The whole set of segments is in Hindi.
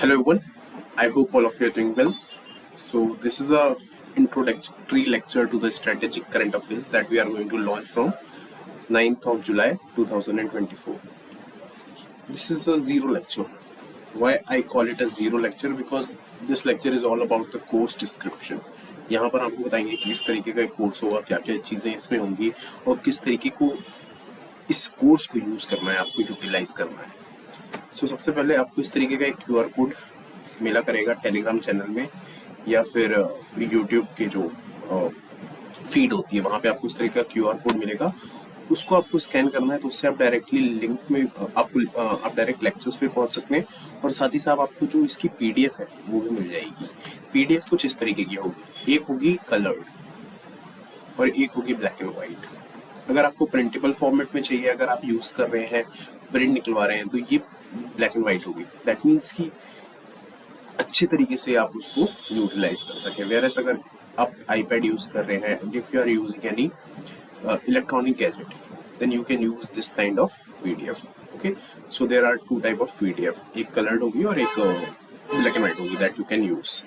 Hello everyone, I hope all of you are doing well. So this is a introductory lecture to the strategic current affairs that we are going to launch from 9th of July 2024. This is a zero lecture. Why I call it a zero lecture? Because this lecture is all about the course description. यहाँ पर आपको बताएंगे कि किस तरीके का कोर्स होगा, क्या क्या चीज़ें इसमें होंगी और किस तरीके को इस कोर्स को यूज़ करना है, आपको यूटिलाइज करना है। सबसे पहले आपको इस तरीके का एक QR कोड मिला करेगा टेलीग्राम चैनल में या फिर यूट्यूब के जो फीड होती है वहाँ पे आपको इस तरीके का QR कोड मिलेगा। उसको आपको स्कैन करना है तो उससे आप डायरेक्टली लिंक में आप डायरेक्ट लेक्चर्स पे पहुँच सकते हैं और साथ ही साथ आपको जो इसकी PDF है वो भी मिल जाएगी। PDF कुछ इस तरीके की होगी, एक होगी कलर्ड और एक होगी ब्लैक एंड वाइट। अगर आपको प्रिंटेबल फॉर्मेट में चाहिए, अगर आप यूज़ कर रहे हैं, प्रिंट निकलवा रहे हैं, तो ये ब्लैक एंड वाइट होगी। दैट मीन्स कि अच्छे तरीके से आप उसको यूटिलाइज कर सकें। वेयरएस अगर आप iPad यूज़ कर रहे हैं, if you are using any electronic gadget, then you can use this kind of PDF। Okay, so there are two type of PDF, एक कलर्ड होगी और एक ब्लैक एंड वाइट होगी दैट यू कैन यूज।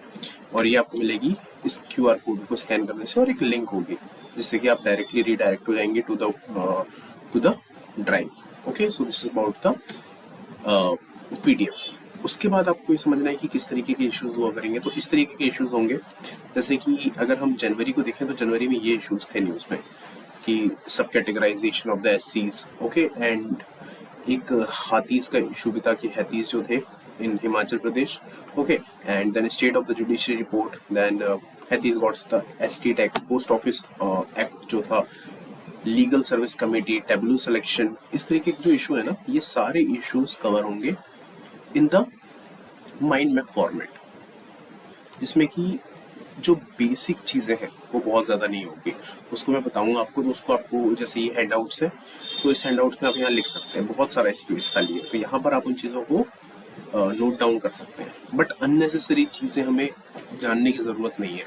और ये आपको मिलेगी इस QR कोड को स्कैन करने से, और एक लिंक होगी जिससे कि आप डायरेक्टली रीडायरेक्ट हो जाएंगे to the drive. Okay, so this is about the PDF। उसके बाद आपको ये समझना है कि किस तरीके के इश्यूज हुआ करेंगे। तो इस तरीके के इश्यूज होंगे, जैसे कि अगर हम जनवरी को देखें तो जनवरी में ये इश्यूज थे न्यूज़ में कि sub categorisation of the SCs। Okay, and एक हाथीज का इशू भी था कि हाथीज जो थे in Himachal Pradesh. Okay, and then state of the judiciary report, then हाथीज gots the ST tax, post office act जो था, legal service committee, tableau selection. इस तरीके के जो इशू है ना, ये सारे इश्यूज कवर होंगे in the mind map format, जिसमें कि जो बेसिक चीज़ें हैं वो बहुत ज़्यादा नहीं होगी। उसको मैं बताऊंगा आपको। तो उसको आपको, जैसे ये हैंडआउट्स है, तो इस हैंडआउट्स में आप यहाँ लिख सकते हैं, बहुत सारा स्पेस खाली है, तो यहाँ पर आप उन चीज़ों को नोट डाउन कर सकते हैं। बट अननेसेसरी चीज़ें हमें जानने की ज़रूरत नहीं है,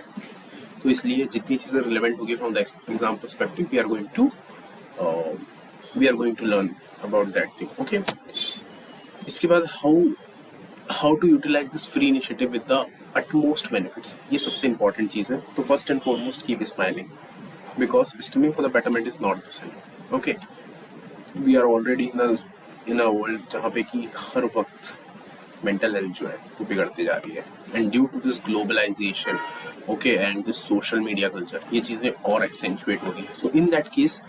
तो इसलिए जितनी चीज़ें रिलेवेंट होगी from the exam perspective, we are going to learn about that thing. Okay, इसके बाद how to utilise this free initiative with the utmost benefits, ये सबसे इंपॉर्टेंट चीज़ है। तो first and foremost keep smiling, because streaming for the betterment is not the same. Okay, we are already in a world जहाँ पे कि हर वक्त मेंटल हेल्थ जो है वो बिगड़ती जा रही है, and due to this globalisation, okay, and this social media culture, ये चीज़ें और एक्सेंचुएट हो रही है। So in that case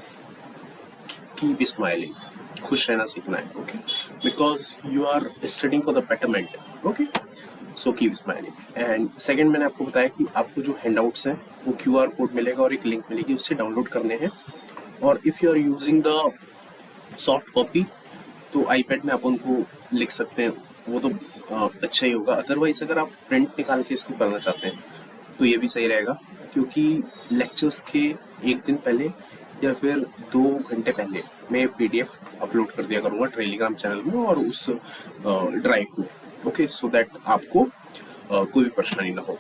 keep smiling, खुश रहना सीखना है। Okay, because you are studying for the betterment. Okay, so keep smiling. And second, मैंने आपको बताया कि आपको जो हैंडआउट्स हैं वो QR कोड मिलेगा और एक लिंक मिलेगी, उससे डाउनलोड करने हैं। और if you are using the soft copy तो iPad में आप उनको लिख सकते हैं, वो तो अच्छा ही होगा। अदरवाइज अगर आप प्रिंट निकाल के इसको करना चाहते हैं तो ये भी सही रहेगा, क्योंकि लेक्चर्स के एक दिन पहले या फिर 2 घंटे पहले मैं PDF अपलोड कर दिया करूँगा टेलीग्राम चैनल में और उस ड्राइव में। ओके, सो दैट आपको कोई भी परेशानी ना हो।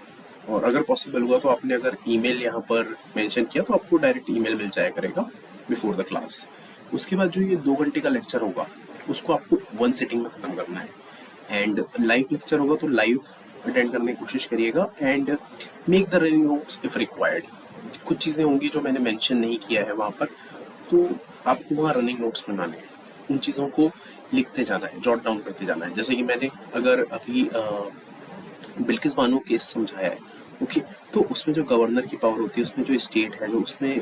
और अगर पॉसिबल हुआ तो आपने अगर ईमेल यहाँ पर मेंशन किया तो आपको डायरेक्ट ईमेल मिल जाया करेगा बिफोर द क्लास। उसके बाद जो ये 2 घंटे का लेक्चर होगा उसको आपको 1 सिटिंग में ख़त्म करना है। एंड लाइव लेक्चर होगा तो लाइव अटेंड करने की कोशिश करिएगा, and make the running notes if required. कुछ चीज़ें होंगी जो मैंने मेंशन नहीं किया है वहाँ पर, तो आपको वहाँ रनिंग नोट्स बनाने हैं, उन चीज़ों को लिखते जाना है, जॉट डाउन करते जाना है। जैसे कि मैंने अगर अभी बिल्किस बानो केस समझाया है, ओके, तो उसमें जो गवर्नर की पावर होती है, उसमें जो स्टेट है, जो उसमें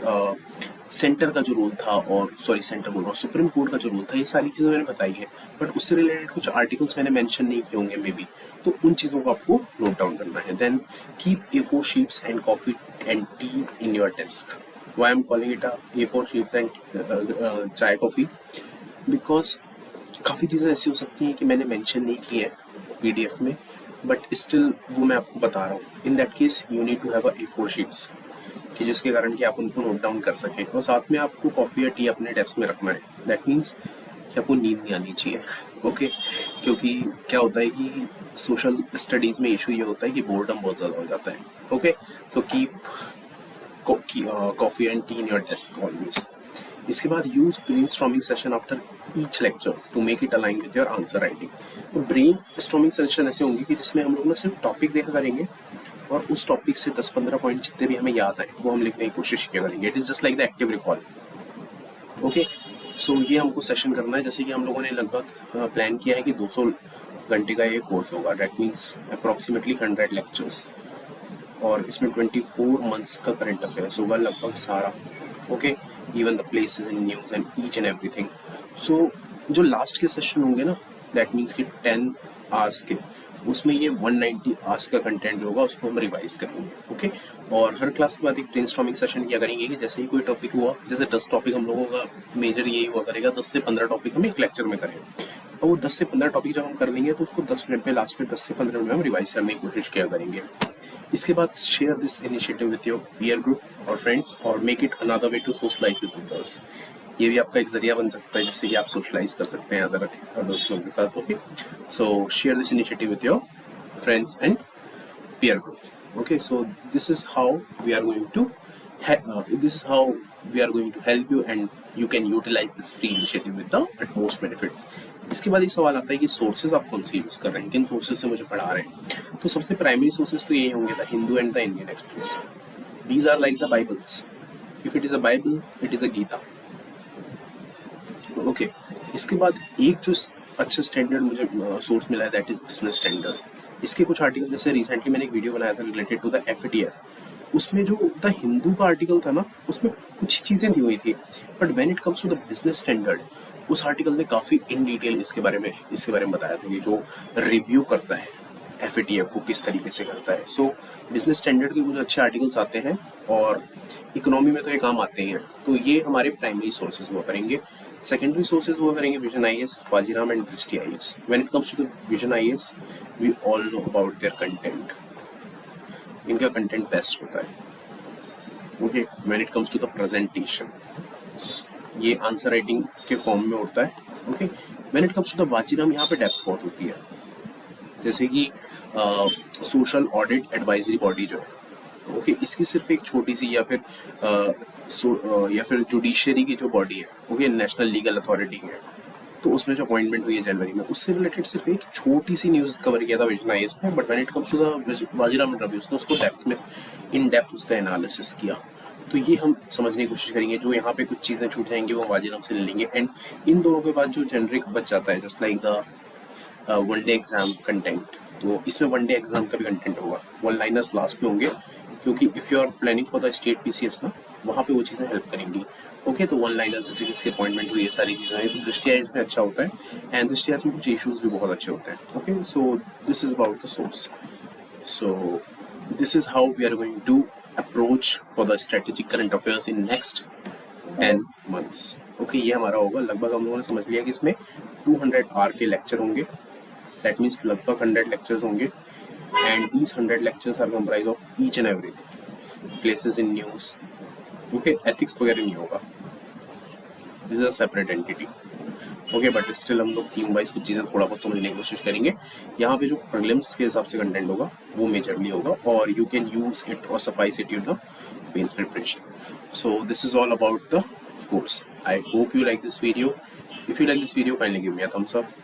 सेंटर का जो रोल था, और सॉरी सेंटर बोल रहा हूँ, सुप्रीम कोर्ट का जो रोल था, ये सारी चीज़ें मैंने बताई है। बट उससे रिलेटेड कुछ आर्टिकल्स मैंने मेंशन नहीं किए होंगे मे बी, तो उन चीज़ों को आपको नोट डाउन करना है। Then keep A4 sheets and coffee and tea in your desk. Why am calling it A4 sheets and chai coffee, because काफ़ी चीज़ें ऐसी हो सकती हैं कि मैंने मेंशन नहीं की है PDF में, बट स्टिल वो मैं आपको बता रहा हूँ। In that case you need to have A4 sheets, कि जिसके कारण कि आप उनको नोट डाउन कर सकें। और साथ में आपको कॉफ़ी या टी अपने डेस्क में रखना है। दैट मीन्स कि आपको नींद नहीं आनी चाहिए। ओके, क्योंकि क्या होता है कि सोशल स्टडीज़ में इशू ये होता है कि बोर्डम बहुत ज़्यादा हो जाता है। Okay, so keep coffee and tea in your desk always. इसके बाद use brainstorming session after each lecture to make it align with your answer writing. तो ब्रेनस्टॉर्मिंग सेशन ऐसे होंगे कि जिसमें हम लोग ना सिर्फ टॉपिक देखा करेंगे और उस टॉपिक से 10-15 पॉइंट जितने भी हमें याद आए वो हम लिखने की कोशिश किया करेंगे। It is just like the active recall. Okay, so ये हमको सेशन करना है। जैसे कि हम लोगों ने लगभग प्लान किया है कि 200 घंटे का ये कोर्स होगा, डेट मीन्स अप्रॉक्सीमेटली 100 लेक्चर्स, और इसमें 24 मंथ्स का करंट अफेयर्स होगा लगभग सारा। Okay, even the places in news and each and everything. So जो लास्ट के सेशन होंगे ना, दैट मीन्स कि 10 आवर्स के, उसमें ये 190 आवर्स का कंटेंट जो होगा उसको हम रिवाइज करेंगे। ओके, और हर क्लास के बाद एक ब्रेनस्टॉर्मिंग सेशन किया करेंगे कि जैसे ही कोई टॉपिक हुआ, जैसे 10 टॉपिक हम लोगों का मेजर यही हुआ करेगा, 10 से 15 टॉपिक हम एक लेक्चर में करें, और वो 10 से 15 टॉपिक जब हम कर लेंगे तो उसको 10 मिनट में, लास्ट में 10 से 15 मिनट में हम रिवाइज करने की कोशिश किया करेंगे। इसके बाद share this initiative with your peer group और फ्रेंड्स और make it another way to socialise with others. ये भी आपका एक जरिया बन सकता है जिससे कि आप सोशलाइज कर सकते हैं अदर्स लोगों के साथ। Okay, so share this initiative with your friends and peer group. Okay, so this is how we are going to help you and you can utilize this free initiative with the utmost benefits. इसके बाद एक सवाल आता है कि सोर्सेज आप कौन से यूज कर रहे हैं, किन सोर्सेज से मुझे पढ़ा रहे हैं। तो सबसे प्राइमरी सोर्सेज तो यही होंगे, the Hindu and the Indian Express. These are like the bibles. If it is a bible, it is a Gita. Okay, इसके बाद एक जो अच्छा स्टैंडर्ड मुझे सोर्स मिला है, दैट इज बिजनेस स्टैंडर्ड। इसके कुछ आर्टिकल, जैसे रिसेंटली मैंने एक वीडियो बनाया था रिलेटेड टू द FATF, उसमें जो द हिंदू का आर्टिकल था ना, उसमें कुछ चीज़ें दी हुई थी, but when it comes to the business standard, उस आर्टिकल ने काफ़ी इन डिटेल इसके बारे में बताया था कि जो रिव्यू करता है FATF को किस तरीके से करता है। सो बिजनेस स्टैंडर्ड के कुछ अच्छे आर्टिकल्स आते हैं और इकोनॉमी में तो ये काम आते ही हैं। तो ये हमारे प्राइमरी सोर्सेज हुआ करेंगे। सेकेंडरी सोर्सेज हुआ करेंगे vision IAS, Vajiram and Drishti IAS। When it comes to the vision IAS, we all know about their content. इनका कंटेंट बेस्ट होता है। Okay, when it comes to the presentation, ये आंसर राइटिंग के फॉर्म में होता है। Okay, when it comes to the Vajiram, यहाँ पे डेप्थ बहुत होती है। जैसे कि सोशल ऑडिट एडवाइजरी बॉडी जो है, ओके, इसकी सिर्फ एक छोटी सी या फिर जुडिशरी की जो बॉडी है, ओके, नेशनल लीगल अथॉरिटी है, तो उसमें जो अपॉइंटमेंट हुई है जनवरी में, उससे रिलेटेड सिर्फ एक छोटी सी न्यूज़ कवर किया था विजन IAS ने। But when it comes to the Vajiram interview, उसने उसको डेप्थ में, इन डेप्थ उसका एनालिसिस किया। तो ये हम समझने की कोशिश करेंगे। जो यहाँ पे कुछ चीज़ें छूट जाएंगी वो वाजीराम से ले लेंगे। एंड इन दोनों के बाद जो जेनरिक बच जाता है, just like the one day exam content, तो इसमें वनडे एग्जाम का भी कंटेंट होगा। 1 लाइनर्स लास्ट में होंगे, क्योंकि if you are planning for the state PCS ना, वहाँ पे वो चीज़ें हेल्प करेंगी। ओके, तो 1 लाइनर्स जैसे किसकी अपॉइंटमेंट हुई है, सारी चीज़ें हैं। तो दृष्टि IAS में अच्छा होता है, एंड दृष्टि IAS में कुछ इशूज़ भी बहुत अच्छे होते हैं। Okay, so this is about the source. So this is how we are going to approach for the strategic current affairs in next 10 months. Okay, ये हमारा होगा। लगभग हम लोगों ने समझ लिया कि इसमें 200 आवर के लेक्चर होंगे, दैट मीन्स लगभग 100 लेक्चर्स होंगे, and these 100 lectures are comprised of each and everything, places in news, okay, ethics वगैरह नहीं होगा, this is a separate entity. Okay, but still हम लोग टीम वाइज कुछ चीज़ें थोड़ा बहुत समझने की कोशिश करेंगे। यहाँ पे जो प्रीलिम्स के हिसाब से कंटेंट होगा वो मेजरली होगा, और यू कैन यूज इट और suffice it in the mains preparation. So this is all about the course. I hope you like this video. If you like this video, kindly give me a thumbs up.